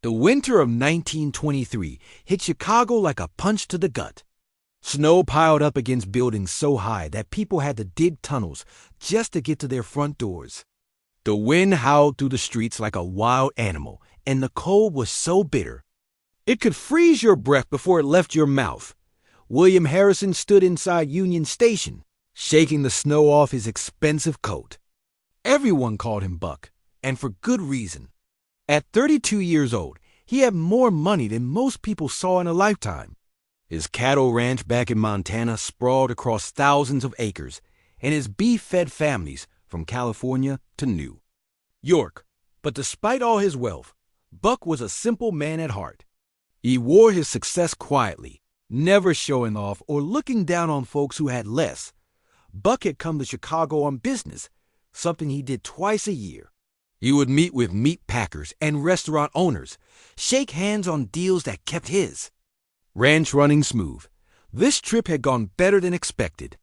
The winter of 1923 hit Chicago like a punch to the gut. Snow piled up against buildings so high that people had to dig tunnels just to get to their front doors. The wind howled through the streets like a wild animal, and the cold was so bitter it could freeze your breath before it left your mouth. William Harrison stood inside Union Station, shaking the snow off his expensive coat. Everyone called him Buck, and for good reason. At 32 years old, he had more money than most people saw in a lifetime. His cattle ranch back in Montana sprawled across thousands of acres, and his beef fed families from California to New York. But despite all his wealth, Buck was a simple man at heart. He wore his success quietly, never showing off or looking down on folks who had less. Buck had come to Chicago on business, something he did twice a year. He would meet with meat packers and restaurant owners, shake hands on deals that kept his ranch running smooth. This trip had gone better than expected.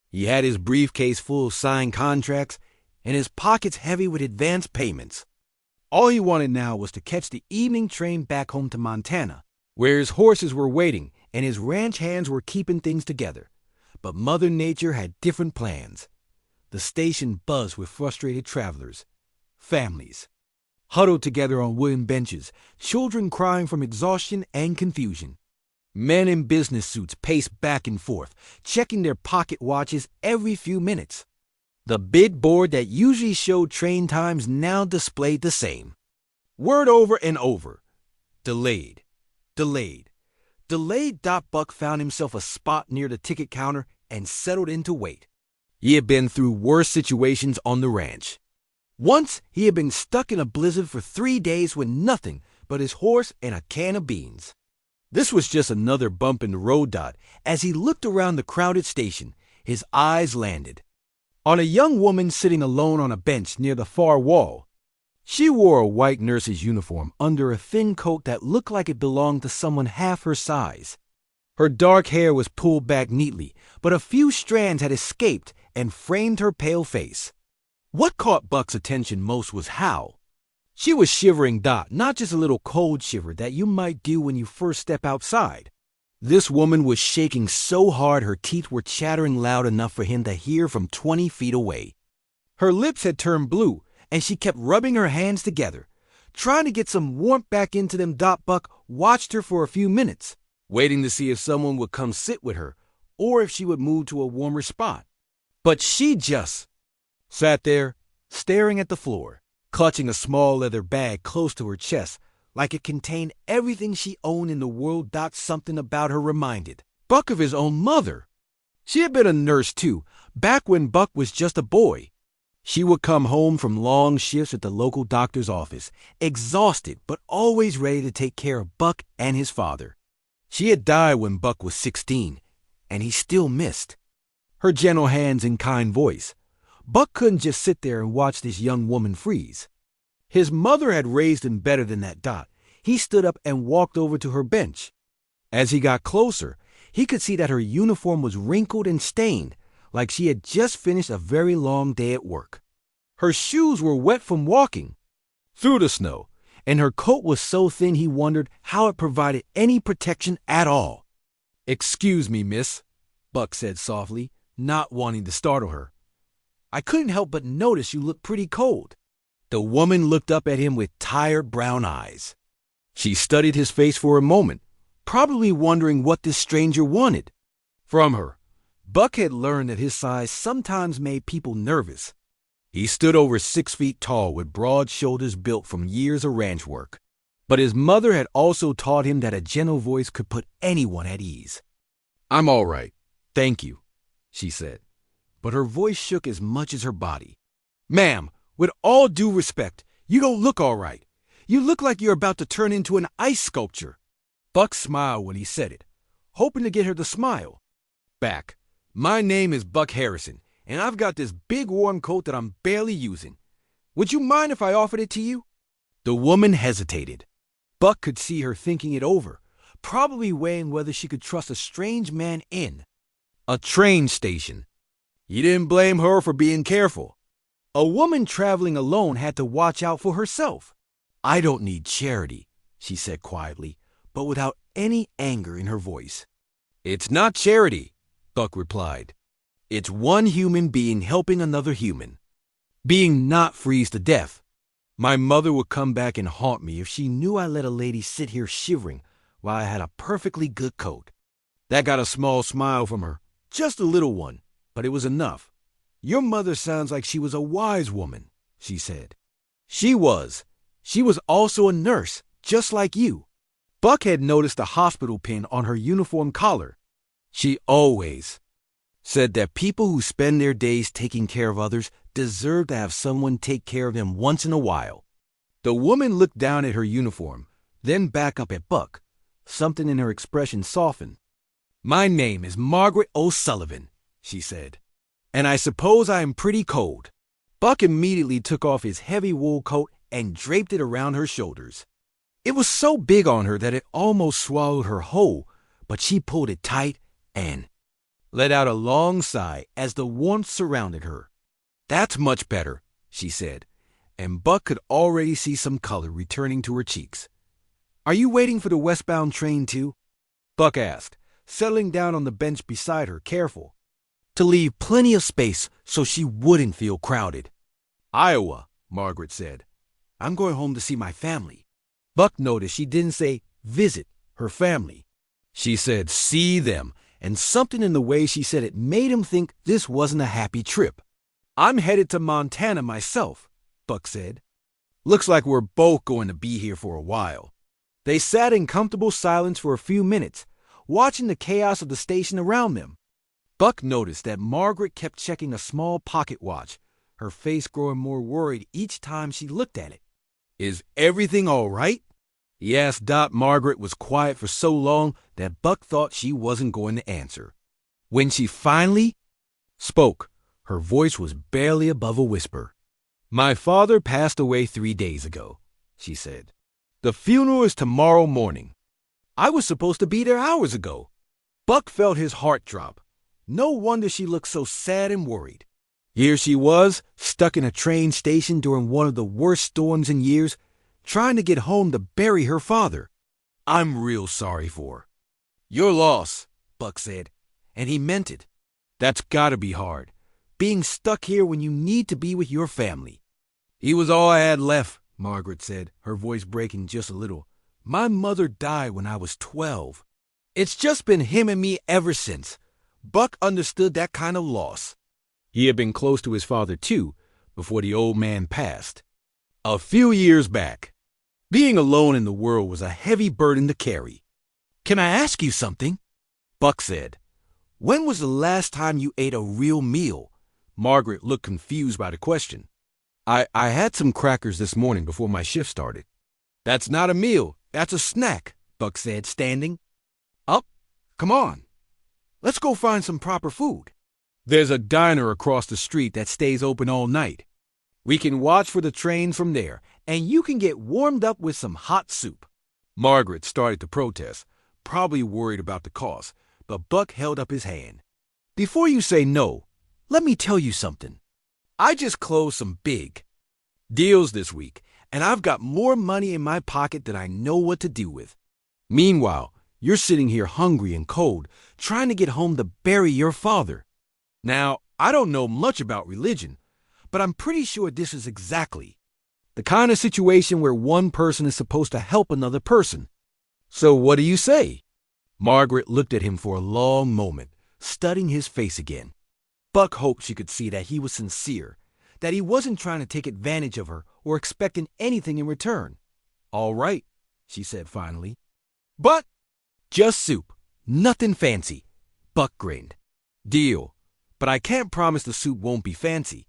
He had his briefcase full of signed contracts and his pockets heavy with advance payments. All he wanted now was to catch the evening train back home to Montana, where his horses were waiting and his ranch hands were keeping things together. But Mother Nature had different plans. The station buzzed with frustrated travelers, families, huddled together on wooden benches, children crying from exhaustion and confusion. Men in business suits paced back and forth, checking their pocket watches every few minutes. The bid board that usually showed train times now displayed the same. Word over and over. Delayed. Delayed. Delayed. Buck found himself a spot near the ticket counter and settled in to wait. He had been through worse situations on the ranch. Once he had been stuck in a blizzard for 3 days with nothing but his horse and a can of beans. This was just another bump in the road. As he looked around the crowded station, his eyes landed on a young woman sitting alone on a bench near the far wall. She wore a white nurse's uniform under a thin coat that looked like it belonged to someone half her size. Her dark hair was pulled back neatly, but a few strands had escaped and framed her pale face. What caught Buck's attention most was how she was shivering. Not just a little cold shiver that you might do when you first step outside. This woman was shaking so hard her teeth were chattering loud enough for him to hear from 20 feet away. Her lips had turned blue, and she kept rubbing her hands together, trying to get some warmth back into them. Buck watched her for a few minutes, waiting to see if someone would come sit with her or if she would move to a warmer spot. But she just sat there, staring at the floor, clutching a small leather bag close to her chest, like it contained everything she owned in the world. Something about her reminded Buck of his own mother. She had been a nurse too, back when Buck was just a boy. She would come home from long shifts at the local doctor's office, exhausted but always ready to take care of Buck and his father. She had died when Buck was 16, and he still missed her gentle hands and kind voice. Buck couldn't just sit there and watch this young woman freeze. His mother had raised him better than that. He stood up and walked over to her bench. As he got closer, he could see that her uniform was wrinkled and stained, like she had just finished a very long day at work. Her shoes were wet from walking through the snow, and her coat was so thin he wondered how it provided any protection at all. "Excuse me, miss," Buck said softly, not wanting to startle her. "I couldn't help but notice you look pretty cold." The woman looked up at him with tired brown eyes. She studied his face for a moment, probably wondering what this stranger wanted from her. Buck had learned that his size sometimes made people nervous. He stood over 6 feet tall with broad shoulders built from years of ranch work. But his mother had also taught him that a gentle voice could put anyone at ease. "I'm all right, thank you," she said, but her voice shook as much as her body. "Ma'am, with all due respect, you don't look all right. You look like you're about to turn into an ice sculpture." Buck smiled when he said it, hoping to get her to smile back. "My name is Buck Harrison, and I've got this big warm coat that I'm barely using. Would you mind if I offered it to you?" The woman hesitated. Buck could see her thinking it over, probably weighing whether she could trust a strange man in a train station. He didn't blame her for being careful. A woman traveling alone had to watch out for herself. "I don't need charity," she said quietly, but without any anger in her voice. It's not charity, Buck replied. It's one human being helping another human. Being not freeze to death. My mother would come back and haunt me if she knew I let a lady sit here shivering while I had a perfectly good coat. That got a small smile from her, just a little one, but it was enough. Your mother sounds like she was a wise woman, she said. She was. She was also a nurse, just like you. Buck had noticed a hospital pin on her uniform collar. She always said that people who spend their days taking care of others deserve to have someone take care of them once in a while. The woman looked down at her uniform, then back up at Buck. Something in her expression softened. My name is Margaret O'Sullivan, she said, and I suppose I am pretty cold. Buck immediately took off his heavy wool coat and draped it around her shoulders. It was so big on her that it almost swallowed her whole, but she pulled it tight and let out a long sigh as the warmth surrounded her. That's much better, she said, and Buck could already see some color returning to her cheeks. Are you waiting for the westbound train too? Buck asked, settling down on the bench beside her, careful to leave plenty of space so she wouldn't feel crowded. Iowa, Margaret said. I'm going home to see my family. Buck noticed she didn't say visit her family. She said see them, and something in the way she said it made him think this wasn't a happy trip. I'm headed to Montana myself, Buck said. Looks like we're both going to be here for a while. They sat in comfortable silence for a few minutes, watching the chaos of the station around them. Buck noticed that Margaret kept checking a small pocket watch, her face growing more worried each time she looked at it. Is everything all right? He asked. Margaret was quiet for so long that Buck thought she wasn't going to answer. When she finally spoke, her voice was barely above a whisper. My father passed away 3 days ago, she said. The funeral is tomorrow morning. I was supposed to be there hours ago. Buck felt his heart drop. No wonder she looked so sad and worried. Here she was, stuck in a train station during one of the worst storms in years, trying to get home to bury her father. I'm real sorry for her. Your loss, Buck said, and he meant it. That's gotta be hard, being stuck here when you need to be with your family. He was all I had left, Margaret said, her voice breaking just a little. My mother died when I was 12. It's just been him and me ever since. Buck understood that kind of loss. He had been close to his father, too, before the old man passed. A few years back. Being alone in the world was a heavy burden to carry. Can I ask you something? Buck said. When was the last time you ate a real meal? Margaret looked confused by the question. I had some crackers this morning before my shift started. That's not a meal. That's a snack, Buck said, standing up. Come on. Let's go find some proper food. There's a diner across the street that stays open all night. We can watch for the train from there, and you can get warmed up with some hot soup. Margaret started to protest, probably worried about the cost, but Buck held up his hand. Before you say no, let me tell you something. I just closed some big deals this week, and I've got more money in my pocket than I know what to do with. Meanwhile, you're sitting here hungry and cold, trying to get home to bury your father. Now, I don't know much about religion, but I'm pretty sure this is exactly the kind of situation where one person is supposed to help another person. So what do you say? Margaret looked at him for a long moment, studying his face again. Buck hoped she could see that he was sincere, that he wasn't trying to take advantage of her or expecting anything in return. All right, she said finally. But just soup, nothing fancy. Buck grinned. Deal, but I can't promise the soup won't be fancy.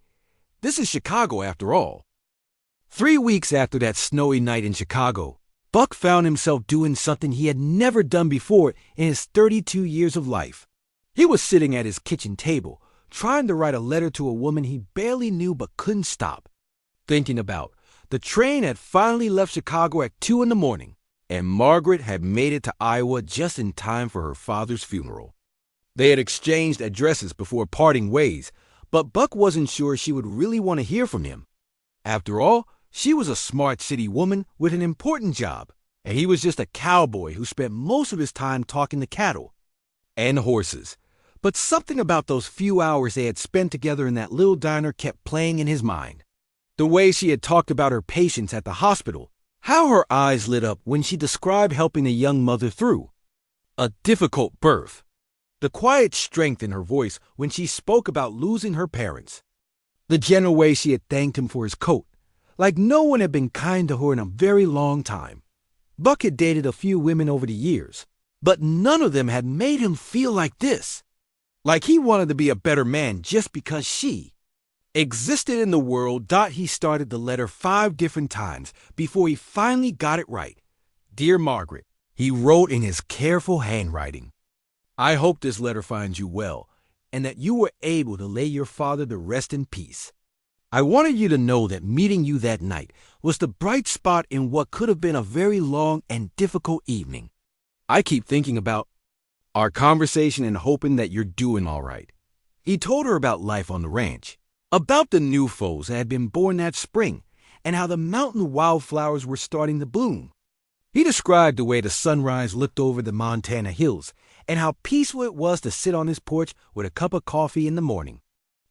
This is Chicago after all. 3 weeks after that snowy night in Chicago, Buck found himself doing something he had never done before in his 32 years of life. He was sitting at his kitchen table, trying to write a letter to a woman he barely knew but couldn't stop. Thinking about, the train had finally left Chicago at 2 in the morning, and Margaret had made it to Iowa just in time for her father's funeral. They had exchanged addresses before parting ways, but Buck wasn't sure she would really want to hear from him. After all, she was a smart city woman with an important job, and he was just a cowboy who spent most of his time talking to cattle and horses. But something about those few hours they had spent together in that little diner kept playing in his mind. The way she had talked about her patients at the hospital, how her eyes lit up when she described helping a young mother through a difficult birth, the quiet strength in her voice when she spoke about losing her parents, the gentle way she had thanked him for his coat, like no one had been kind to her in a very long time. Buck had dated a few women over the years, but none of them had made him feel like this. Like he wanted to be a better man just because she existed in the world. He started the letter 5 different times before he finally got it right. Dear Margaret, he wrote in his careful handwriting. I hope this letter finds you well, and that you were able to lay your father to rest in peace. I wanted you to know that meeting you that night was the bright spot in what could have been a very long and difficult evening. I keep thinking about our conversation and hoping that you're doing all right. He told her about life on the ranch, about the new foals that had been born that spring, and how the mountain wildflowers were starting to bloom. He described the way the sunrise looked over the Montana hills, and how peaceful it was to sit on his porch with a cup of coffee in the morning.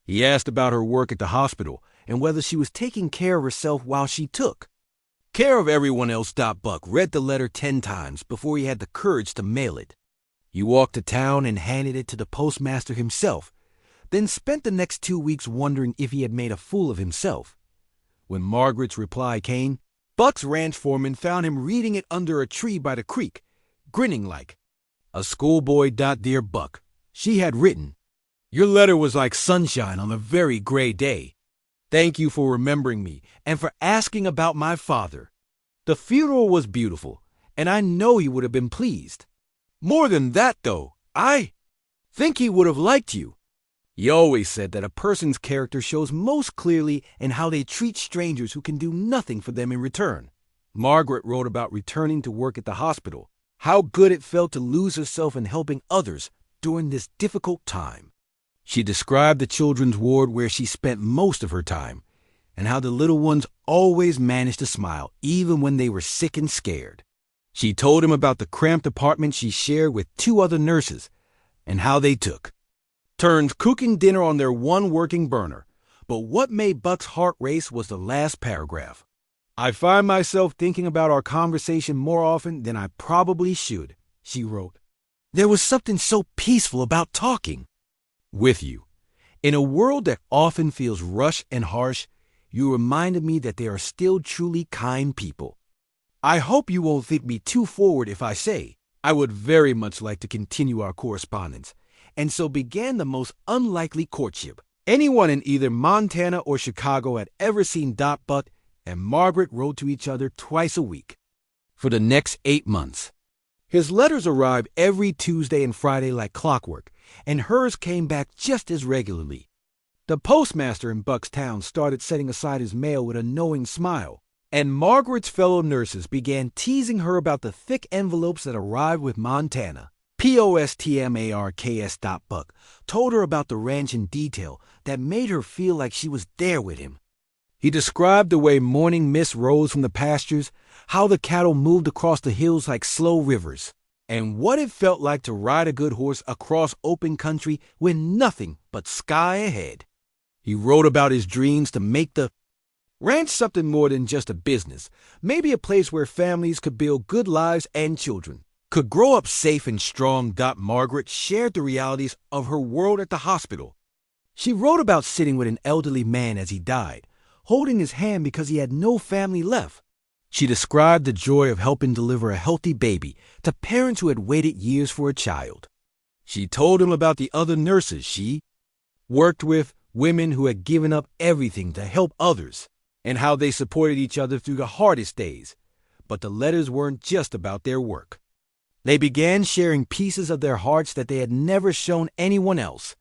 He asked about her work at the hospital and whether she was taking care of herself while she took care of everyone else. Buck read the letter 10 times before he had the courage to mail it. He walked to town and handed it to the postmaster himself, then spent the next 2 weeks wondering if he had made a fool of himself. When Margaret's reply came, Buck's ranch foreman found him reading it under a tree by the creek, grinning like a schoolboy. Dear Buck, she had written, your letter was like sunshine on a very gray day. Thank you for remembering me and for asking about my father. The funeral was beautiful, and I know he would have been pleased. More than that, though, I think he would have liked you. He always said that a person's character shows most clearly in how they treat strangers who can do nothing for them in return. Margaret wrote about returning to work at the hospital, how good it felt to lose herself in helping others during this difficult time. She described the children's ward where she spent most of her time, and how the little ones always managed to smile even when they were sick and scared. She told him about the cramped apartment she shared with 2 other nurses, and how they took turns cooking dinner on their one working burner. But what made Buck's heart race was the last paragraph. I find myself thinking about our conversation more often than I probably should, she wrote. There was something so peaceful about talking with you. In a world that often feels rushed and harsh, you reminded me that there are still truly kind people. I hope you won't think me too forward if I say I would very much like to continue our correspondence, and so began the most unlikely courtship anyone in either Montana or Chicago had ever seen. Buck and Margaret wrote to each other twice a week for the next 8 months. His letters arrived every Tuesday and Friday like clockwork, and hers came back just as regularly. The postmaster in Buck's town started setting aside his mail with a knowing smile, and Margaret's fellow nurses began teasing her about the thick envelopes that arrived with Montana. Postmarks. Buck told her about the ranch in detail that made her feel like she was there with him. He described the way morning mist rose from the pastures, how the cattle moved across the hills like slow rivers, and what it felt like to ride a good horse across open country with nothing but sky ahead. He wrote about his dreams to make the ranch something more than just a business, maybe a place where families could build good lives and children could grow up safe and strong. Margaret shared the realities of her world at the hospital. She wrote about sitting with an elderly man as he died, holding his hand because he had no family left. She described the joy of helping deliver a healthy baby to parents who had waited years for a child. She told him about the other nurses she worked with, women who had given up everything to help others, and how they supported each other through the hardest days. But the letters weren't just about their work. They began sharing pieces of their hearts that they had never shown anyone else.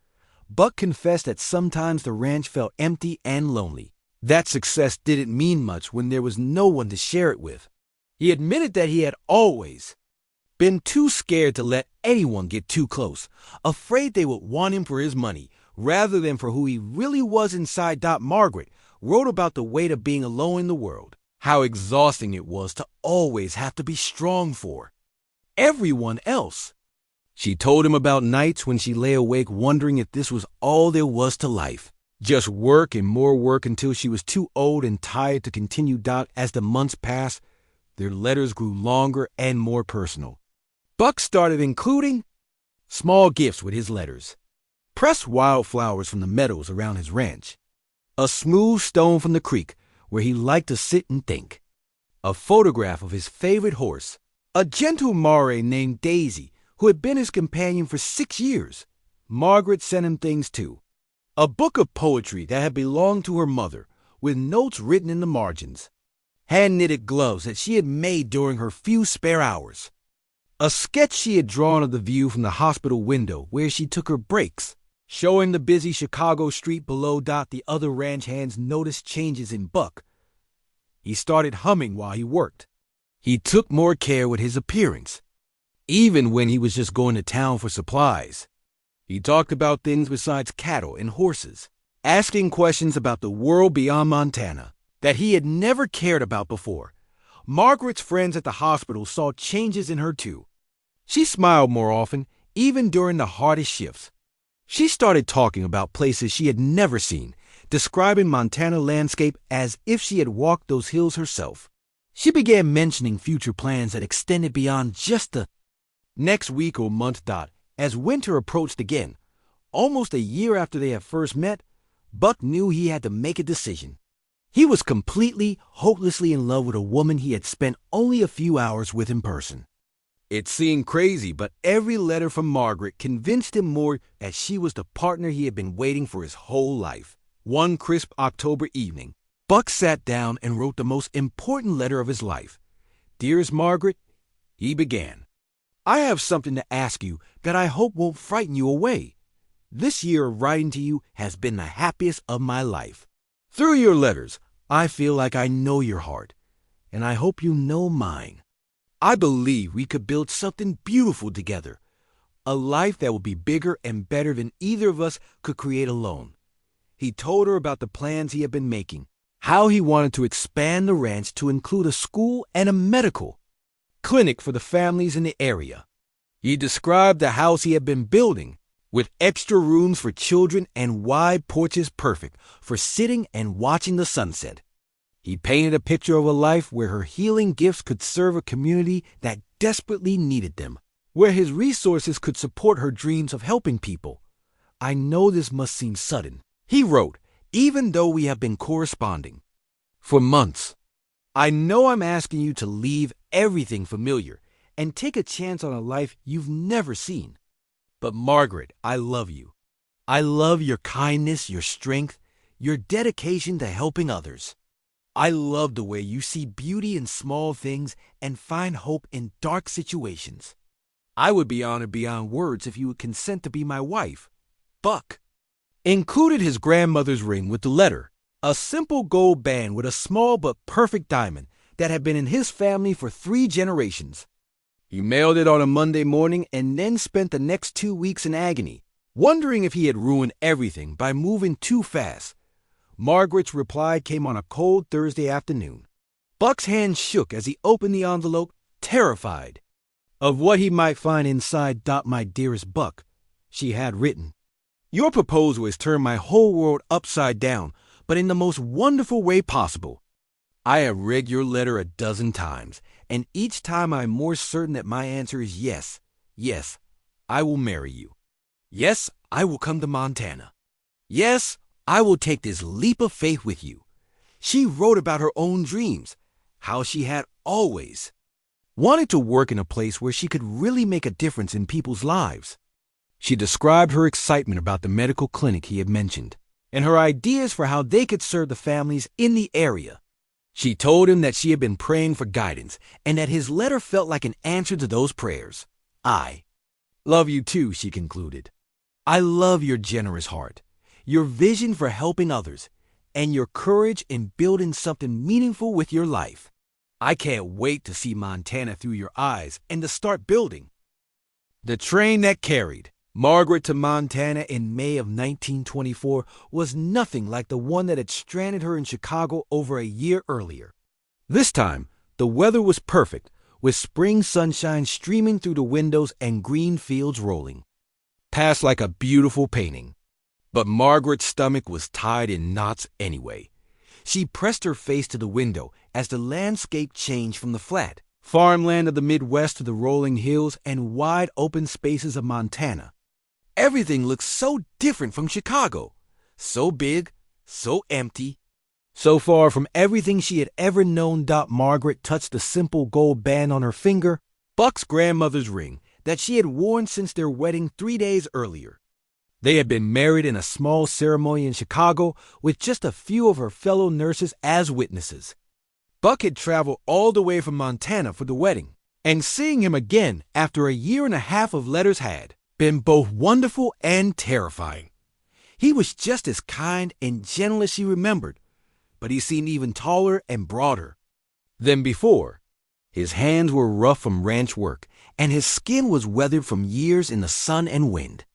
Buck confessed that sometimes the ranch felt empty and lonely. That success didn't mean much when there was no one to share it with. He admitted that he had always been too scared to let anyone get too close, afraid they would want him for his money rather than for who he really was inside. Margaret wrote about the weight of being alone in the world, how exhausting it was to always have to be strong for everyone else. She told him about nights when she lay awake wondering if this was all there was to life. Just work and more work until she was too old and tired to continue. As the months passed, their letters grew longer and more personal. Buck started including small gifts with his letters, pressed wildflowers from the meadows around his ranch, a smooth stone from the creek where he liked to sit and think, a photograph of his favorite horse, a gentle mare named Daisy who had been his companion for 6 years. Margaret sent him things too. A book of poetry that had belonged to her mother, with notes written in the margins. Hand-knitted gloves that she had made during her few spare hours. A sketch she had drawn of the view from the hospital window where she took her breaks, showing the busy Chicago street below. The other ranch hands noticed changes in Buck. He started humming while he worked. He took more care with his appearance, even when he was just going to town for supplies. He talked about things besides cattle and horses, asking questions about the world beyond Montana that he had never cared about before. Margaret's friends at the hospital saw changes in her too. She smiled more often, even during the hardest shifts. She started talking about places she had never seen, describing Montana landscape as if she had walked those hills herself. She began mentioning future plans that extended beyond just the next week or month. As winter approached again, almost a year after they had first met, Buck knew he had to make a decision. He was completely, hopelessly in love with a woman he had spent only a few hours with in person. It seemed crazy, but every letter from Margaret convinced him more that she was the partner he had been waiting for his whole life. One crisp October evening, Buck sat down and wrote the most important letter of his life. "Dearest Margaret," he began, "I have something to ask you that I hope won't frighten you away. This year of writing to you has been the happiest of my life. Through your letters, I feel like I know your heart, and I hope you know mine. I believe we could build something beautiful together, a life that will be bigger and better than either of us could create alone." He told her about the plans he had been making, how he wanted to expand the ranch to include a school and a medical clinic for the families in the area. He described the house he had been building, with extra rooms for children and wide porches perfect for sitting and watching the sunset. He painted a picture of a life where her healing gifts could serve a community that desperately needed them, where his resources could support her dreams of helping people. "I know this must seem sudden," he wrote, "even though we have been corresponding for months. I know I'm asking you to leave everything familiar and take a chance on a life you've never seen. But Margaret, I love you. I love your kindness, your strength, your dedication to helping others. I love the way you see beauty in small things and find hope in dark situations. I would be honored beyond words if you would consent to be my wife." Buck included his grandmother's ring with the letter, a simple gold band with a small but perfect diamond that had been in his family for 3 generations. He mailed it on a Monday morning and then spent the next 2 weeks in agony, wondering if he had ruined everything by moving too fast. Margaret's reply came on a cold Thursday afternoon. Buck's hand shook as he opened the envelope, terrified of what he might find inside. "My dearest Buck," she had written, "your proposal has turned my whole world upside down, but in the most wonderful way possible. I have read your letter a dozen times, and each time I am more certain that my answer is yes, yes, I will marry you. Yes, I will come to Montana. Yes, I will take this leap of faith with you." She wrote about her own dreams, how she had always wanted to work in a place where she could really make a difference in people's lives. She described her excitement about the medical clinic he had mentioned, and her ideas for how they could serve the families in the area. She told him that she had been praying for guidance, and that his letter felt like an answer to those prayers. "I love you too," she concluded. "I love your generous heart, your vision for helping others, and your courage in building something meaningful with your life. I can't wait to see Montana through your eyes and to start building." The train that carried Margaret to Montana in May of 1924 was nothing like the one that had stranded her in Chicago over a year earlier. This time, the weather was perfect, with spring sunshine streaming through the windows and green fields rolling. Passed like a beautiful painting. But Margaret's stomach was tied in knots anyway. She pressed her face to the window as the landscape changed from the flat farmland of the Midwest to the rolling hills and wide open spaces of Montana. Everything looked so different from Chicago. So big, so empty, so far from everything she had ever known. Margaret touched the simple gold band on her finger, Buck's grandmother's ring that she had worn since their wedding 3 days earlier. They had been married in a small ceremony in Chicago with just a few of her fellow nurses as witnesses. Buck had traveled all the way from Montana for the wedding, and seeing him again after a year and a half of letters had been both wonderful and terrifying. He was just as kind and gentle as she remembered, but he seemed even taller and broader than before. His hands were rough from ranch work, and his skin was weathered from years in the sun and wind.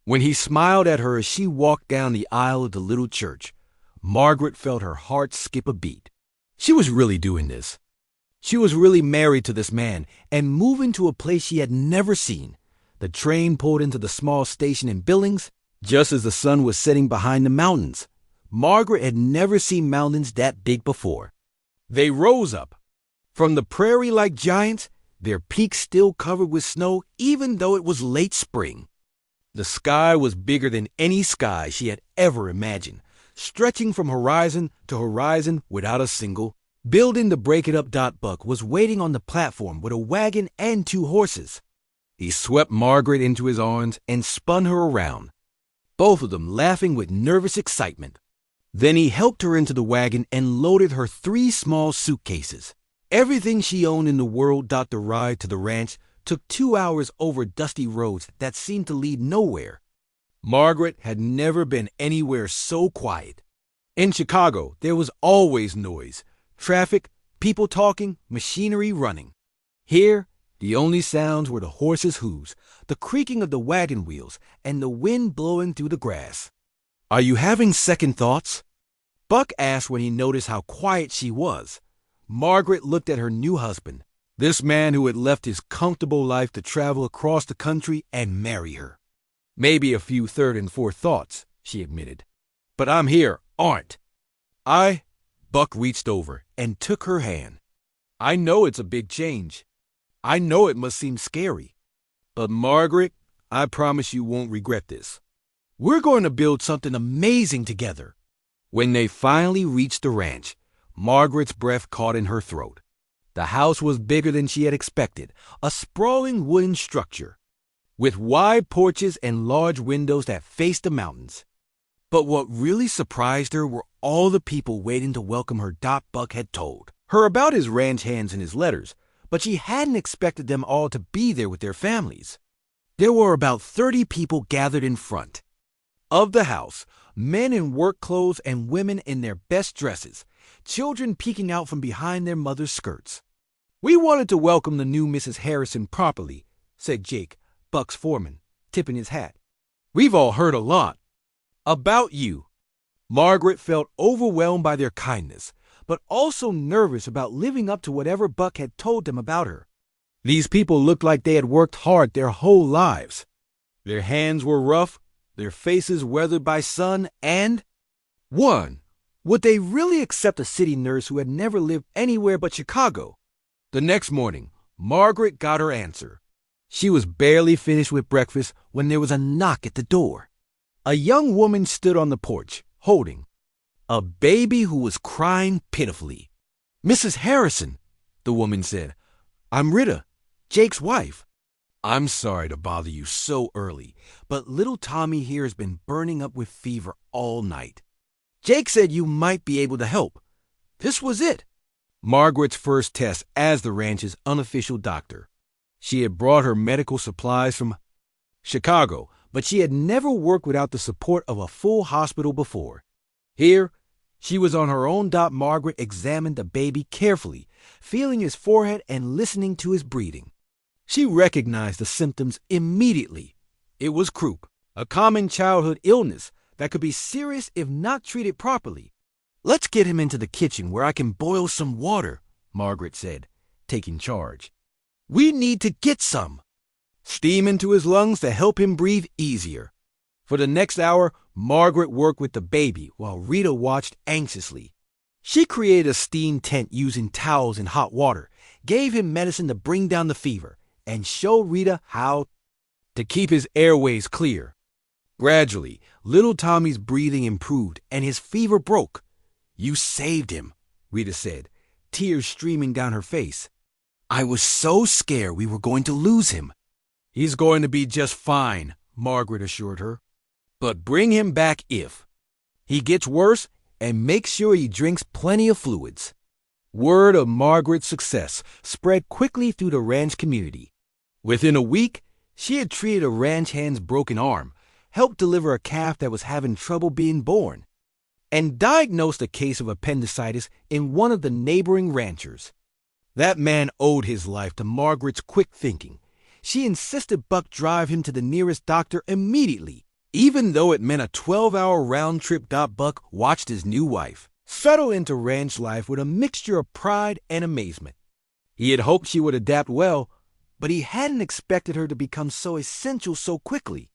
When he smiled at her as she walked down the aisle of the little church, Margaret felt her heart skip a beat. She was really doing this. She was really married to this man and moving to a place she had never seen. The train pulled into the small station in Billings just as the sun was setting behind the mountains. Margaret had never seen mountains that big before. They rose up from the prairie like giants, their peaks still covered with snow even though it was late spring. The sky was bigger than any sky she had ever imagined, stretching from horizon to horizon without a single building. The Break It Up. Buck was waiting on the platform with a wagon and 2 horses. He swept Margaret into his arms and spun her around, both of them laughing with nervous excitement. Then he helped her into the wagon and loaded her 3 small suitcases. Everything she owned in the world. The ride to the ranch took 2 hours over dusty roads that seemed to lead nowhere. Margaret had never been anywhere so quiet. In Chicago, there was always noise, traffic, people talking, machinery running. Here, the only sounds were the horses' hooves, the creaking of the wagon wheels, and the wind blowing through the grass. "Are you having second thoughts?" Buck asked when he noticed how quiet she was. Margaret looked at her new husband, this man who had left his comfortable life to travel across the country and marry her. "Maybe a few third and fourth thoughts," she admitted. "But I'm here, aren't I?" Buck reached over and took her hand. "I know it's a big change. I know it must seem scary. But Margaret, I promise you won't regret this. We're going to build something amazing together." When they finally reached the ranch, Margaret's breath caught in her throat. The house was bigger than she had expected, a sprawling wooden structure with wide porches and large windows that faced the mountains. But what really surprised her were all the people waiting to welcome her. Buck had told her about his ranch hands in his letters, but she hadn't expected them all to be there with their families. There were about 30 people gathered in front of the house, men in work clothes and women in their best dresses, children peeking out from behind their mothers' skirts. "We wanted to welcome the new Mrs. Harrison properly," said Jake, Buck's foreman, tipping his hat. "We've all heard a lot about you." Margaret felt overwhelmed by their kindness, but also nervous about living up to whatever Buck had told them about her. These people looked like they had worked hard their whole lives. Their hands were rough, their faces weathered by sun, and would they really accept a city nurse who had never lived anywhere but Chicago? The next morning, Margaret got her answer. She was barely finished with breakfast when there was a knock at the door. A young woman stood on the porch, holding a baby who was crying pitifully. "Mrs. Harrison," the woman said, "I'm Rita, Jake's wife. I'm sorry to bother you so early, but little Tommy here has been burning up with fever all night. Jake said you might be able to help." This was it. Margaret's first test as the ranch's unofficial doctor. She had brought her medical supplies from Chicago, but she had never worked without the support of a full hospital before. Here, she was on her own. Margaret examined the baby carefully, feeling his forehead and listening to his breathing. She recognized the symptoms immediately. It was croup, a common childhood illness that could be serious if not treated properly. "Let's get him into the kitchen where I can boil some water," Margaret said, taking charge. "We need to get some. Steam into his lungs to help him breathe easier." For the next hour, Margaret worked with the baby while Rita watched anxiously. She created a steam tent using towels and hot water, gave him medicine to bring down the fever, and showed Rita how to keep his airways clear. Gradually, little Tommy's breathing improved and his fever broke. "You saved him," Rita said, tears streaming down her face. "I was so scared we were going to lose him." "He's going to be just fine," Margaret assured her. "But bring him back if he gets worse, and make sure he drinks plenty of fluids." Word of Margaret's success spread quickly through the ranch community. Within a week, she had treated a ranch hand's broken arm, helped deliver a calf that was having trouble being born, and diagnosed a case of appendicitis in one of the neighboring ranchers. That man owed his life to Margaret's quick thinking. She insisted Buck drive him to the nearest doctor immediately, even though it meant a 12-hour round trip. Buck watched his new wife settle into ranch life with a mixture of pride and amazement. He had hoped she would adapt well, but he hadn't expected her to become so essential so quickly.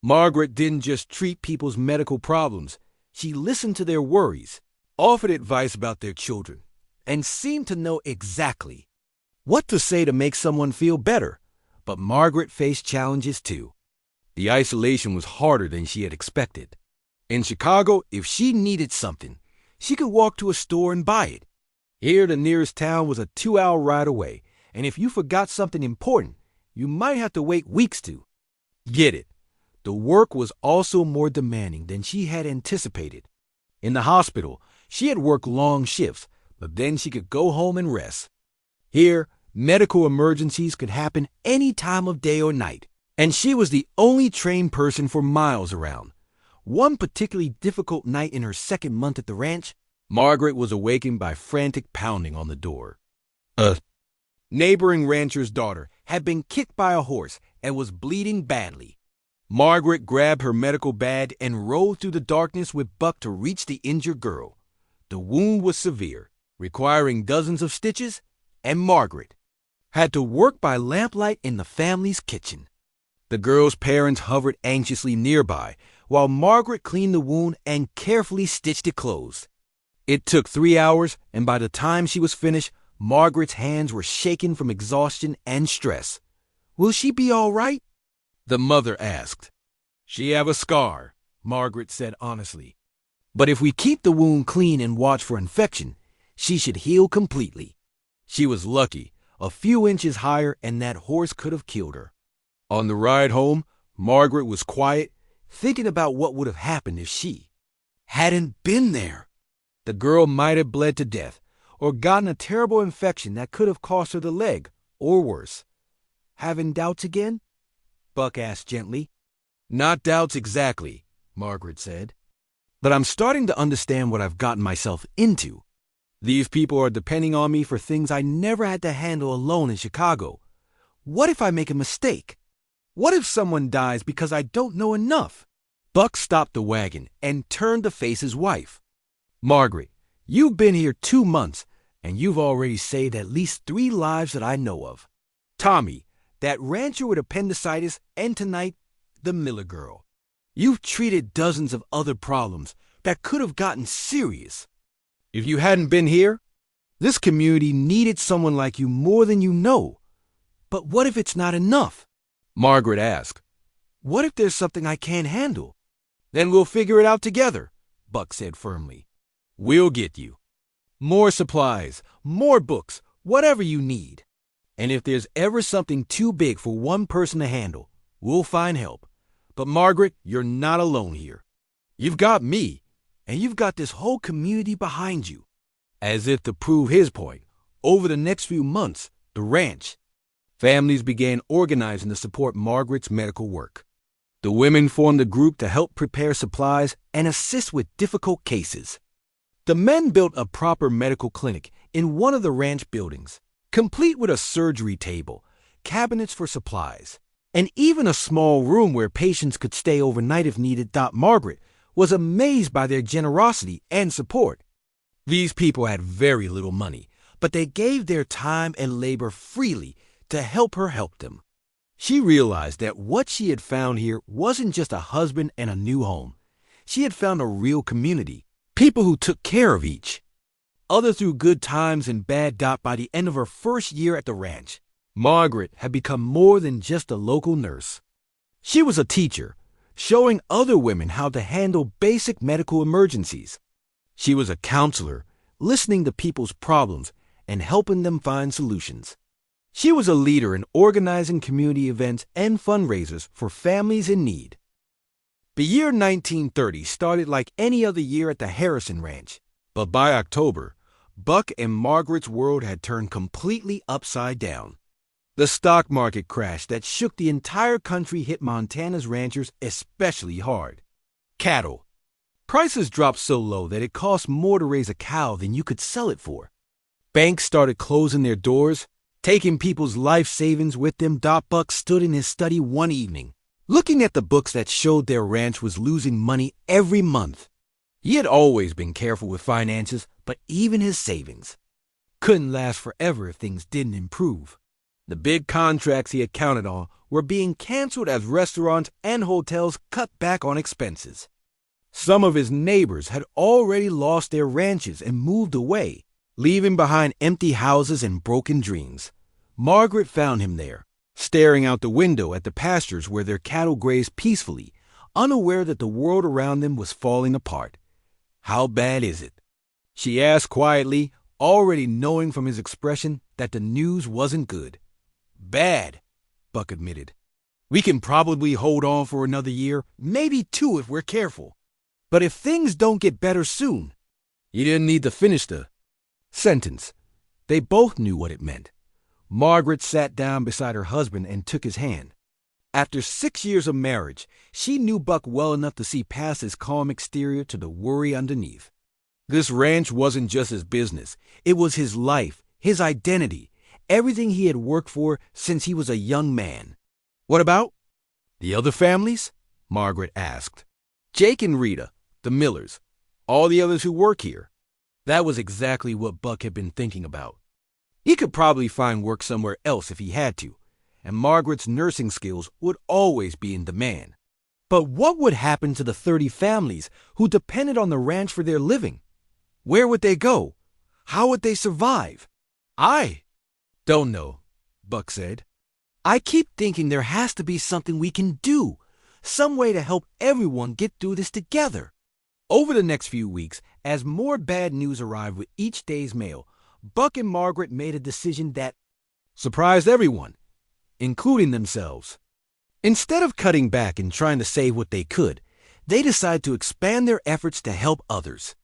Margaret didn't just treat people's medical problems. She listened to their worries, offered advice about their children, and seemed to know exactly what to say to make someone feel better. But Margaret faced challenges too. The isolation was harder than she had expected. In Chicago, if she needed something, she could walk to a store and buy it. Here, the nearest town was a 2-hour ride away, and if you forgot something important, you might have to wait weeks to get it. The work was also more demanding than she had anticipated. In the hospital, she had worked long shifts, but then she could go home and rest. Here, medical emergencies could happen any time of day or night, and she was the only trained person for miles around. One particularly difficult night in her second month at the ranch, Margaret was awakened by frantic pounding on the door. A neighboring rancher's daughter had been kicked by a horse and was bleeding badly. Margaret grabbed her medical bag and rode through the darkness with Buck to reach the injured girl. The wound was severe, requiring dozens of stitches, and Margaret had to work by lamplight in the family's kitchen. The girl's parents hovered anxiously nearby, while Margaret cleaned the wound and carefully stitched it closed. It took 3 hours, and by the time she was finished, Margaret's hands were shaking from exhaustion and stress. "Will she be all right?" the mother asked. "She have a scar," Margaret said honestly. "But if we keep the wound clean and watch for infection, she should heal completely." She was lucky. A few inches higher and that horse could have killed her. On the ride home, Margaret was quiet, thinking about what would have happened if she hadn't been there. The girl might have bled to death or gotten a terrible infection that could have cost her the leg, or worse. "Having doubts again?" Buck asked gently. "Not doubts exactly," Margaret said. "But I'm starting to understand what I've gotten myself into. These people are depending on me for things I never had to handle alone in Chicago. What if I make a mistake? What if someone dies because I don't know enough?" Buck stopped the wagon and turned to face his wife. "Margaret, you've been here 2 months, and you've already saved at least 3 lives that I know of. Tommy, that rancher with appendicitis, and tonight, the Miller girl. You've treated dozens of other problems that could have gotten serious. If you hadn't been here, this community needed someone like you more than you know. But what if it's not enough?" Margaret asked. "What if there's something I can't handle?" "Then we'll figure it out together," Buck said firmly. "We'll get you more supplies, more books, whatever you need. And if there's ever something too big for one person to handle, we'll find help. But Margaret, you're not alone here. You've got me, and you've got this whole community behind you." As if to prove his point, over the next few months, the ranch families began organizing to support Margaret's medical work. The women formed a group to help prepare supplies and assist with difficult cases. The men built a proper medical clinic in one of the ranch buildings, complete with a surgery table, cabinets for supplies, and even a small room where patients could stay overnight if needed. Margaret was amazed by their generosity and support. These people had very little money, but they gave their time and labor freely to help her help them. She realized that what she had found here wasn't just a husband and a new home. She had found a real community, people who took care of each other through good times and bad. By the end of her first year at the ranch, Margaret had become more than just a local nurse. She was a teacher, showing other women how to handle basic medical emergencies. She was a counselor, listening to people's problems and helping them find solutions. She was a leader in organizing community events and fundraisers for families in need. The year 1930 started like any other year at the Harrison Ranch, but by October, Buck and Margaret's world had turned completely upside down. The stock market crash that shook the entire country hit Montana's ranchers especially hard. Cattle. Prices dropped so low that it cost more to raise a cow than you could sell it for. Banks started closing their doors, taking people's life savings with them. Buck stood in his study one evening, looking at the books that showed their ranch was losing money every month. He had always been careful with finances, but even his savings couldn't last forever if things didn't improve. The big contracts he had counted on were being canceled as restaurants and hotels cut back on expenses. Some of his neighbors had already lost their ranches and moved away, leaving behind empty houses and broken dreams. Margaret found him there, staring out the window at the pastures where their cattle grazed peacefully, unaware that the world around them was falling apart. "How bad is it?" she asked quietly, already knowing from his expression that the news wasn't good. "Bad," Buck admitted. "We can probably hold on for another year, maybe two if we're careful. But if things don't get better soon..." He didn't need to finish the sentence. They both knew what it meant. Margaret sat down beside her husband and took his hand. After 6 years of marriage, she knew Buck well enough to see past his calm exterior to the worry underneath. This ranch wasn't just his business. It was his life, his identity, everything he had worked for since he was a young man. "What about the other families?" Margaret asked. "Jake and Rita, the Millers, all the others who work here." That was exactly what Buck had been thinking about. He could probably find work somewhere else if he had to, and Margaret's nursing skills would always be in demand. But what would happen to the 30 families who depended on the ranch for their living? Where would they go? How would they survive? "I don't know," Buck said. "I keep thinking there has to be something we can do, some way to help everyone get through this together." Over the next few weeks, as more bad news arrived with each day's mail, Buck and Margaret made a decision that surprised everyone, including themselves. Instead of cutting back and trying to save what they could, they decided to expand their efforts to help others.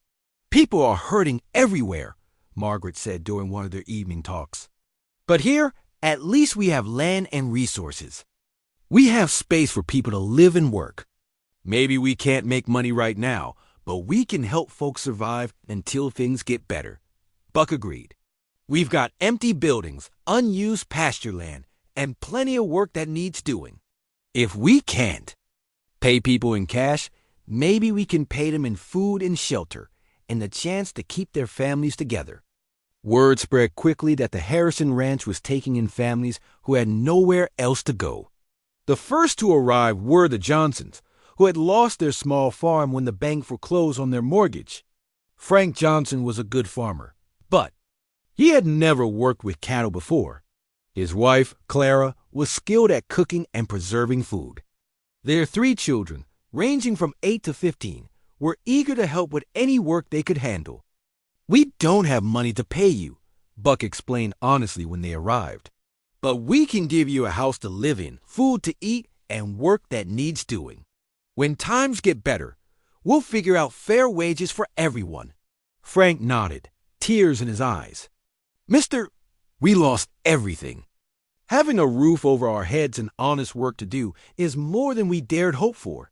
"People are hurting everywhere," Margaret said during one of their evening talks. "But here, at least we have land and resources. We have space for people to live and work. Maybe we can't make money right now, but we can help folks survive until things get better." Buck agreed. "We've got empty buildings, unused pasture land, and plenty of work that needs doing. If we can't pay people in cash, maybe we can pay them in food and shelter and the chance to keep their families together." Word spread quickly that the Harrison Ranch was taking in families who had nowhere else to go. The first to arrive were the Johnsons, who had lost their small farm when the bank foreclosed on their mortgage. Frank Johnson was a good farmer, but he had never worked with cattle before. His wife, Clara, was skilled at cooking and preserving food. Their 3 children, ranging from 8 to 15, were eager to help with any work they could handle. "We don't have money to pay you," Buck explained honestly when they arrived. "But we can give you a house to live in, food to eat, and work that needs doing. When times get better, we'll figure out fair wages for everyone." Frank nodded, tears in his eyes. "Mister, we lost everything. Having a roof over our heads and honest work to do is more than we dared hope for."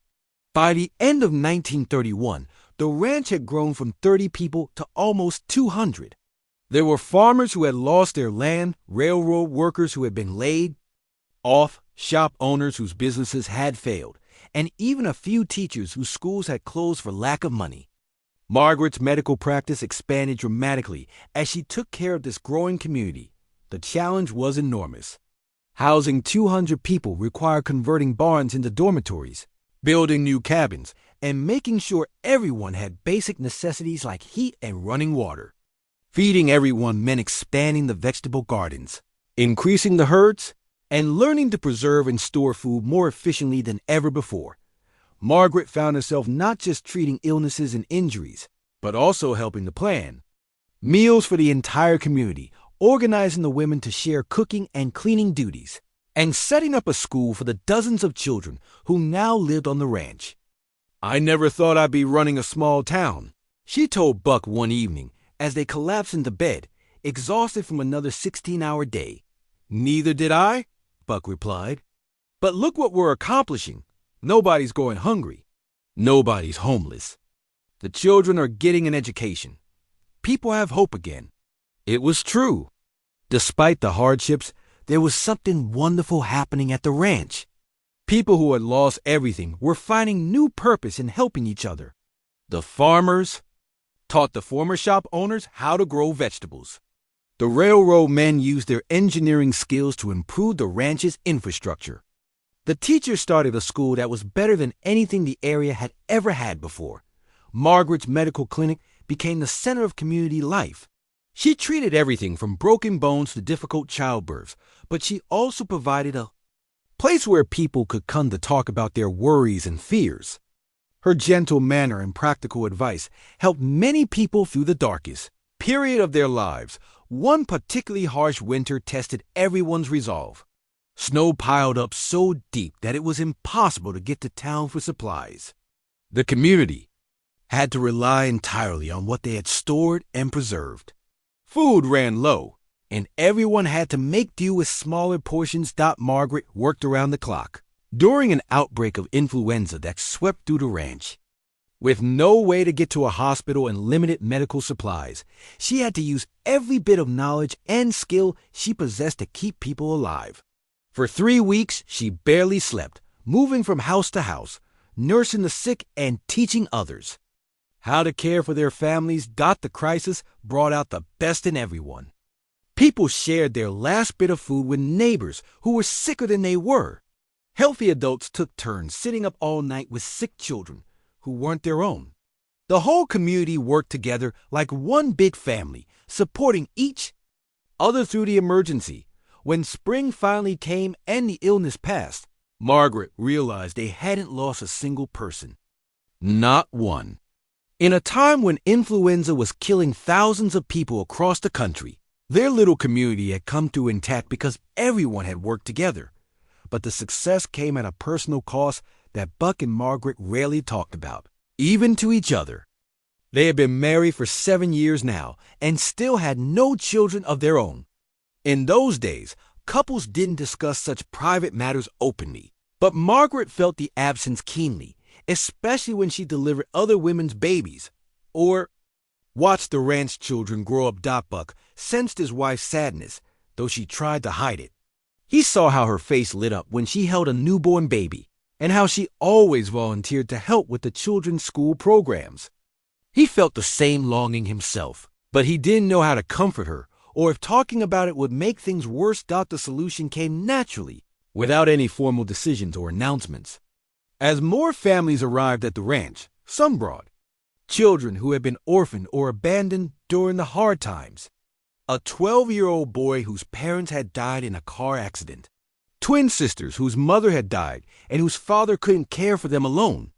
By the end of 1931, the ranch had grown from 30 people to almost 200. There were farmers who had lost their land, railroad workers who had been laid off, shop owners whose businesses had failed, and even a few teachers whose schools had closed for lack of money. Margaret's medical practice expanded dramatically as she took care of this growing community. The challenge was enormous. Housing 200 people required converting barns into dormitories, building new cabins, and making sure everyone had basic necessities like heat and running water. Feeding everyone meant expanding the vegetable gardens, increasing the herds, and learning to preserve and store food more efficiently than ever before. Margaret found herself not just treating illnesses and injuries, but also helping to plan meals for the entire community, organizing the women to share cooking and cleaning duties, and setting up a school for the dozens of children who now lived on the ranch. "I never thought I'd be running a small town," she told Buck one evening as they collapsed into bed, exhausted from another 16-hour day. "Neither did I," Buck replied. "But look what we're accomplishing. Nobody's going hungry. Nobody's homeless. The children are getting an education. People have hope again." It was true. Despite the hardships, there was something wonderful happening at the ranch. People who had lost everything were finding new purpose in helping each other. The farmers taught the former shop owners how to grow vegetables. The railroad men used their engineering skills to improve the ranch's infrastructure. The teachers started a school that was better than anything the area had ever had before. Margaret's medical clinic became the center of community life. She treated everything from broken bones to difficult childbirths, but she also provided a place where people could come to talk about their worries and fears. Her gentle manner and practical advice helped many people through the darkest period of their lives. One particularly harsh winter tested everyone's resolve. Snow piled up so deep that it was impossible to get to town for supplies. The community had to rely entirely on what they had stored and preserved. Food ran low, and everyone had to make do with smaller portions. Margaret worked around the clock during an outbreak of influenza that swept through the ranch. With no way to get to a hospital and limited medical supplies, she had to use every bit of knowledge and skill she possessed to keep people alive. For 3 weeks, she barely slept, moving from house to house, nursing the sick and teaching others how to care for their families. The crisis brought out the best in everyone. People shared their last bit of food with neighbors who were sicker than they were. Healthy adults took turns sitting up all night with sick children who weren't their own. The whole community worked together like one big family, supporting each other through the emergency. When spring finally came and the illness passed, Margaret realized they hadn't lost a single person. Not one. In a time when influenza was killing thousands of people across the country, their little community had come through intact because everyone had worked together. But the success came at a personal cost that Buck and Margaret rarely talked about, even to each other. They had been married for 7 years now and still had no children of their own. In those days, couples didn't discuss such private matters openly, but Margaret felt the absence keenly, especially when she delivered other women's babies or watched the ranch children grow up. Buck sensed his wife's sadness, though she tried to hide it. He saw how her face lit up when she held a newborn baby and how she always volunteered to help with the children's school programs. He felt the same longing himself, but he didn't know how to comfort her or if talking about it would make things worse. The solution came naturally, without any formal decisions or announcements. As more families arrived at the ranch, some brought children who had been orphaned or abandoned during the hard times. A 12-year-old boy whose parents had died in a car accident. Twin sisters whose mother had died and whose father couldn't care for them alone.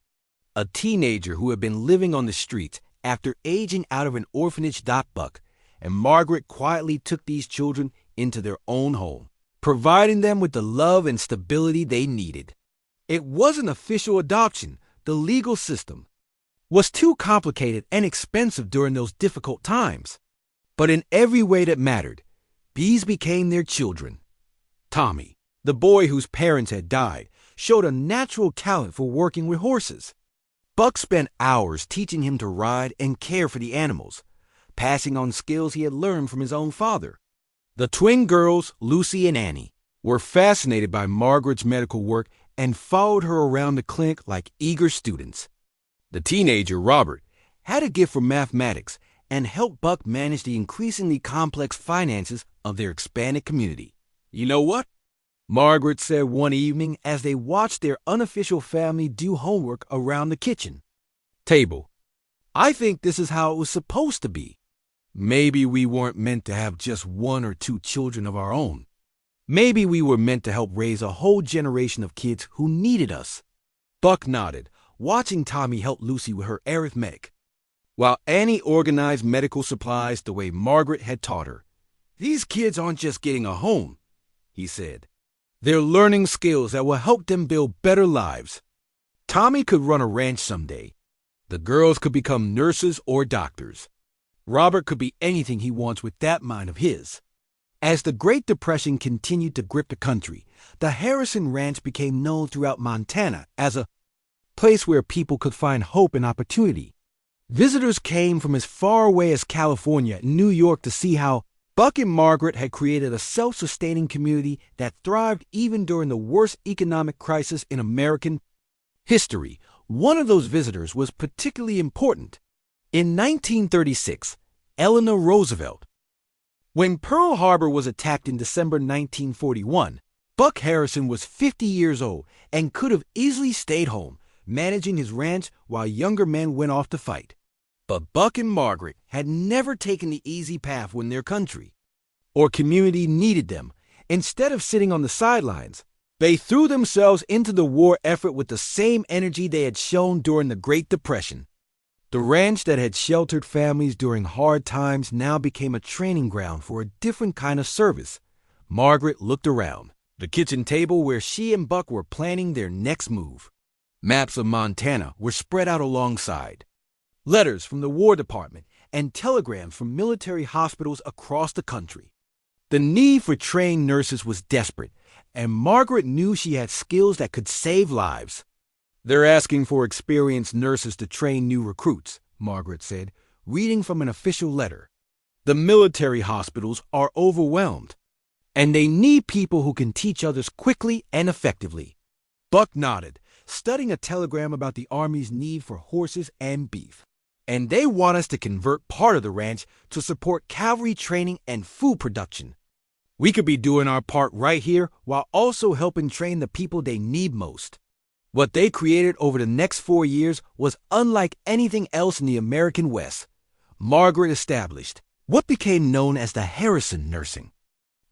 A teenager who had been living on the streets after aging out of an orphanage. Buck and Margaret quietly took these children into their own home, providing them with the love and stability they needed. It wasn't official adoption. The legal system was too complicated and expensive during those difficult times. But in every way that mattered, these became their children. Tommy, the boy whose parents had died, showed a natural talent for working with horses. Buck spent hours teaching him to ride and care for the animals, passing on skills he had learned from his own father. The twin girls, Lucy and Annie, were fascinated by Margaret's medical work and followed her around the clinic like eager students. The teenager, Robert, had a gift for mathematics and helped Buck manage the increasingly complex finances of their expanded community. "You know what?" Margaret said one evening as they watched their unofficial family do homework around the kitchen table. "I think this is how it was supposed to be. Maybe we weren't meant to have just one or two children of our own. Maybe we were meant to help raise a whole generation of kids who needed us." Buck nodded, watching Tommy help Lucy with her arithmetic, while Annie organized medical supplies the way Margaret had taught her. "These kids aren't just getting a home," he said. "They're learning skills that will help them build better lives. Tommy could run a ranch someday. The girls could become nurses or doctors. Robert could be anything he wants with that mind of his." As the Great Depression continued to grip the country, the Harrison Ranch became known throughout Montana as a place where people could find hope and opportunity. Visitors came from as far away as California and New York to see how Buck and Margaret had created a self-sustaining community that thrived even during the worst economic crisis in American history. One of those visitors was particularly important. In 1936, Eleanor Roosevelt. When Pearl Harbor was attacked in December 1941, Buck Harrison was 50 years old and could have easily stayed home, managing his ranch while younger men went off to fight. But Buck and Margaret had never taken the easy path when their country or community needed them. Instead of sitting on the sidelines, they threw themselves into the war effort with the same energy they had shown during the Great Depression. The ranch that had sheltered families during hard times now became a training ground for a different kind of service. Margaret looked around the kitchen table where she and Buck were planning their next move. Maps of Montana were spread out alongside, letters from the War Department, and telegrams from military hospitals across the country. The need for trained nurses was desperate, and Margaret knew she had skills that could save lives. "They're asking for experienced nurses to train new recruits," Margaret said, reading from an official letter. "The military hospitals are overwhelmed, and they need people who can teach others quickly and effectively." Buck nodded, studying a telegram about the Army's need for horses and beef. "And they want us to convert part of the ranch to support cavalry training and food production. We could be doing our part right here while also helping train the people they need most." What they created over the next 4 years was unlike anything else in the American West. Margaret established what became known as the Harrison Nursing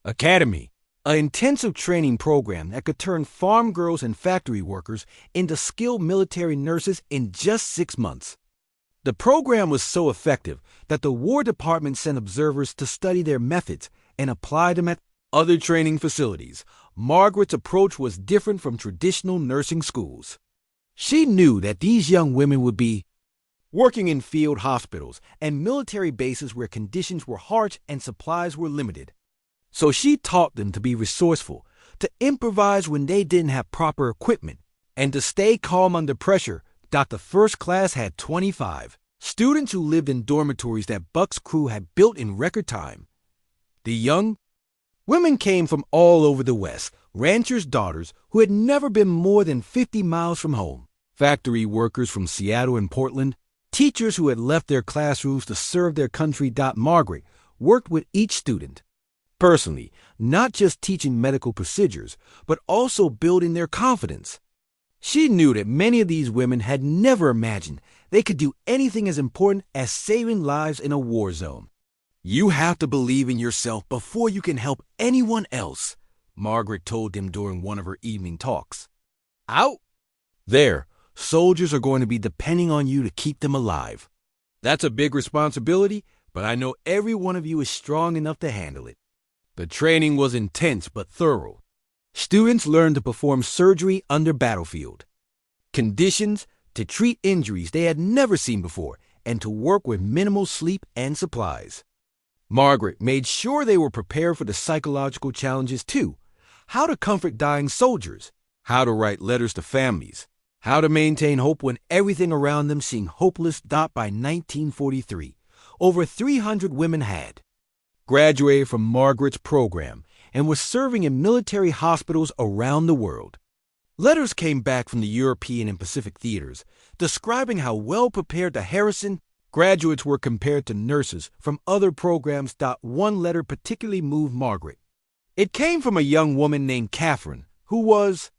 Academy, an intensive training program that could turn farm girls and factory workers into skilled military nurses in just 6 months. The program was so effective that the War Department sent observers to study their methods and apply them at other training facilities. Margaret's approach was different from traditional nursing schools. She knew that these young women would be working in field hospitals and military bases where conditions were harsh and supplies were limited. So she taught them to be resourceful, to improvise when they didn't have proper equipment, and to stay calm under pressure. The first class had 25 students who lived in dormitories that Buck's crew had built in record time. The young women came from all over the West, ranchers' daughters who had never been more than 50 miles from home, factory workers from Seattle and Portland, teachers who had left their classrooms to serve their country. Margaret worked with each student personally, not just teaching medical procedures, but also building their confidence. She knew that many of these women had never imagined they could do anything as important as saving lives in a war zone. "You have to believe in yourself before you can help anyone else," Margaret told them during one of her evening talks. "Out there, soldiers are going to be depending on you to keep them alive. That's a big responsibility, but I know every one of you is strong enough to handle it." The training was intense but thorough. Students learned to perform surgery under battlefield conditions, to treat injuries they had never seen before, and to work with minimal sleep and supplies. Margaret made sure they were prepared for the psychological challenges too: how to comfort dying soldiers, how to write letters to families, how to maintain hope when everything around them seemed hopeless. By 1943, over 300 women had graduated from Margaret's program and were serving in military hospitals around the world. Letters came back from the European and Pacific theaters describing how well prepared the Harrison Graduates were compared to nurses from other programs. One letter particularly moved Margaret. It came from a young woman named Catherine, who was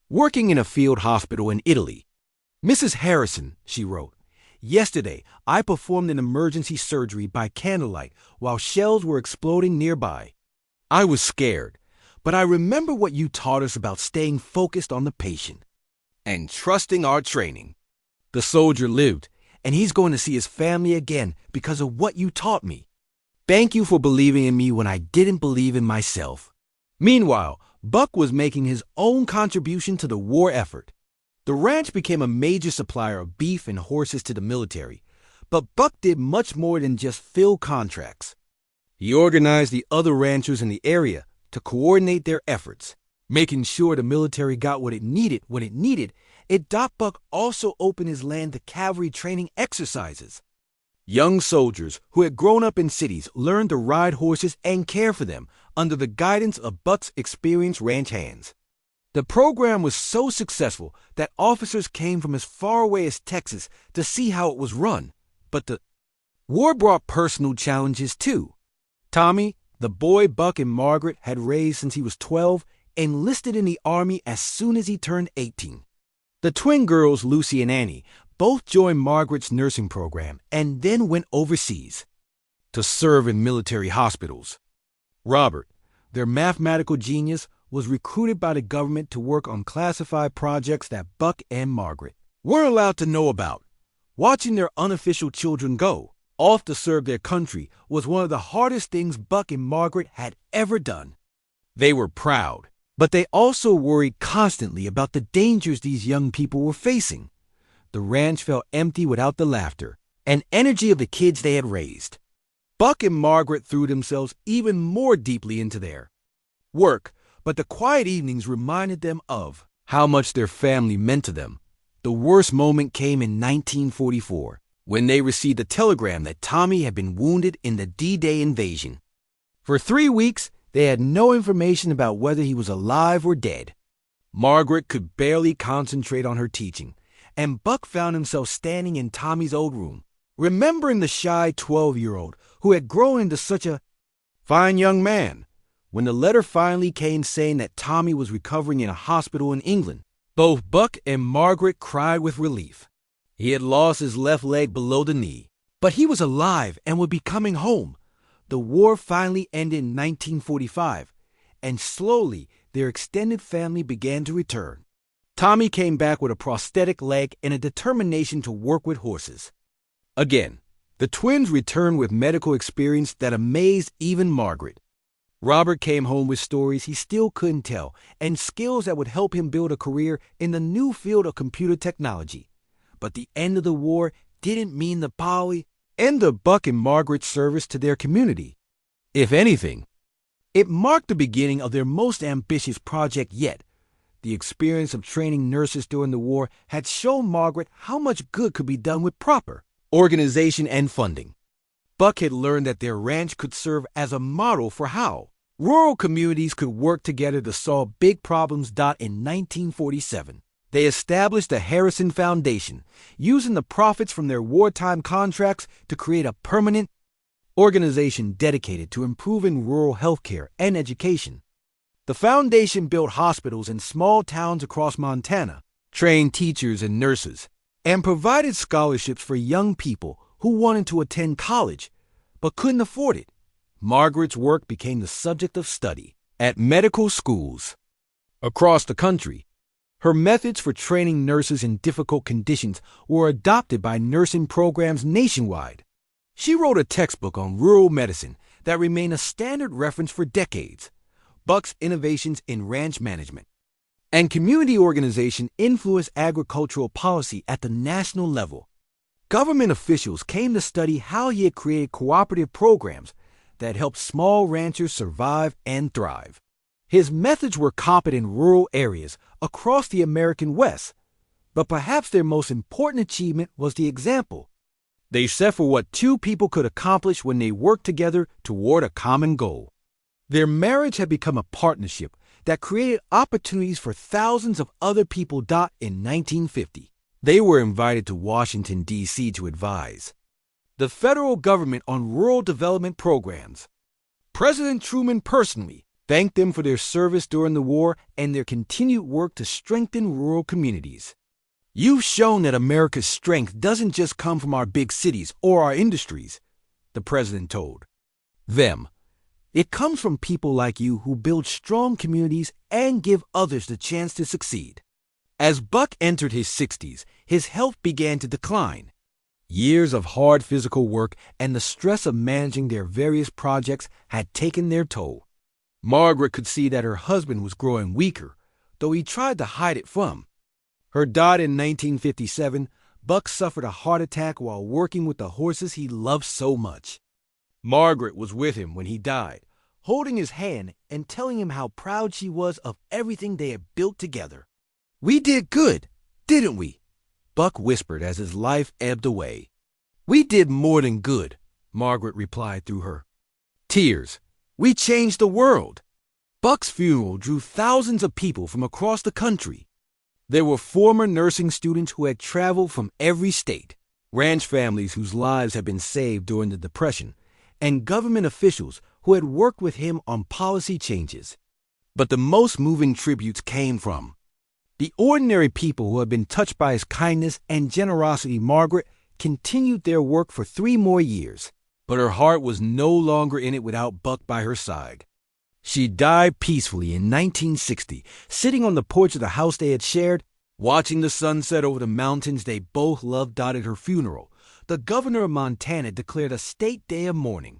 working in a field hospital in Italy. "Mrs. Harrison," she wrote, "yesterday I performed an emergency surgery by candlelight while shells were exploding nearby. I was scared, but I remember what you taught us about staying focused on the patient and trusting our training. The soldier lived, and he's going to see his family again because of what you taught me. Thank you for believing in me when I didn't believe in myself." Meanwhile, Buck was making his own contribution to the war effort. The ranch became a major supplier of beef and horses to the military, but Buck did much more than just fill contracts. He organized the other ranchers in the area to coordinate their efforts, making sure the military got what it needed when it needed it. Buck also opened his land to cavalry training exercises. Young soldiers who had grown up in cities learned to ride horses and care for them under the guidance of Buck's experienced ranch hands. The program was so successful that officers came from as far away as Texas to see how it was run. But the war brought personal challenges too. Tommy, the boy Buck and Margaret had raised since he was 12, enlisted in the Army as soon as he turned 18. The twin girls, Lucy and Annie, both joined Margaret's nursing program and then went overseas to serve in military hospitals. Robert, their mathematical genius, was recruited by the government to work on classified projects that Buck and Margaret weren't allowed to know about. Watching their unofficial children go off to serve their country was one of the hardest things Buck and Margaret had ever done. They were proud, but they also worried constantly about the dangers these young people were facing. The ranch felt empty without the laughter and energy of the kids they had raised. Buck and Margaret threw themselves even more deeply into their work, but the quiet evenings reminded them of how much their family meant to them. The worst moment came in 1944, when they received a telegram that Tommy had been wounded in the D-Day invasion. For 3 weeks, they had no information about whether he was alive or dead. Margaret could barely concentrate on her teaching, and Buck found himself standing in Tommy's old room, remembering the shy 12-year-old who had grown into such a fine young man. When the letter finally came saying that Tommy was recovering in a hospital in England, both Buck and Margaret cried with relief. He had lost his left leg below the knee, but he was alive and would be coming home. The war finally ended in 1945, and slowly their extended family began to return. Tommy came back with a prosthetic leg and a determination to work with horses. Again, the twins returned with medical experience that amazed even Margaret. Robert came home with stories he still couldn't tell and skills that would help him build a career in the new field of computer technology. But the end of the war didn't mean the probably end of Buck and Margaret's service to their community. If anything, it marked the beginning of their most ambitious project yet. The experience of training nurses during the war had shown Margaret how much good could be done with proper organization and funding. Buck had learned that their ranch could serve as a model for how rural communities could work together to solve big problems. In 1947, they established the Harrison Foundation, using the profits from their wartime contracts to create a permanent organization dedicated to improving rural health care and education. The foundation built hospitals in small towns across Montana, trained teachers and nurses, and provided scholarships for young people who wanted to attend college but couldn't afford it. Margaret's work became the subject of study at medical schools across the country. Her methods for training nurses in difficult conditions were adopted by nursing programs nationwide. She wrote a textbook on rural medicine that remained a standard reference for decades. Buck's innovations in ranch management and community organization influenced agricultural policy at the national level. Government officials came to study how he had created cooperative programs that helped small ranchers survive and thrive. His methods were copied in rural areas across the American West, but perhaps their most important achievement was the example they set for what two people could accomplish when they worked together toward a common goal. Their marriage had become a partnership that created opportunities for thousands of other people. In 1950, they were invited to Washington, D.C. to advise the federal government on rural development programs. President Truman personally thanked them for their service during the war and their continued work to strengthen rural communities. You've shown that America's strength doesn't just come from our big cities or our industries, the president told them. It comes from people like you who build strong communities and give others the chance to succeed. As Buck entered his 60s, his health began to decline. Years of hard physical work and the stress of managing their various projects had taken their toll. Margaret could see that her husband was growing weaker, though he tried to hide it from her. Died in 1957, Buck suffered a heart attack while working with the horses he loved so much. Margaret was with him when he died, holding his hand and telling him how proud she was of everything they had built together. "We did good, didn't we?" Buck whispered as his life ebbed away. "We did more than good," Margaret replied through her tears. "We changed the world." Buck's funeral drew thousands of people from across the country. There were former nursing students who had traveled from every state, ranch families whose lives had been saved during the Depression, and government officials who had worked with him on policy changes. But the most moving tributes came from the ordinary people who had been touched by his kindness and generosity. Margaret continued their work for 3 more years, but her heart was no longer in it without Buck by her side. She died peacefully in 1960, sitting on the porch of the house they had shared, watching the sunset over the mountains they both loved. At her funeral, the governor of Montana declared a state day of mourning.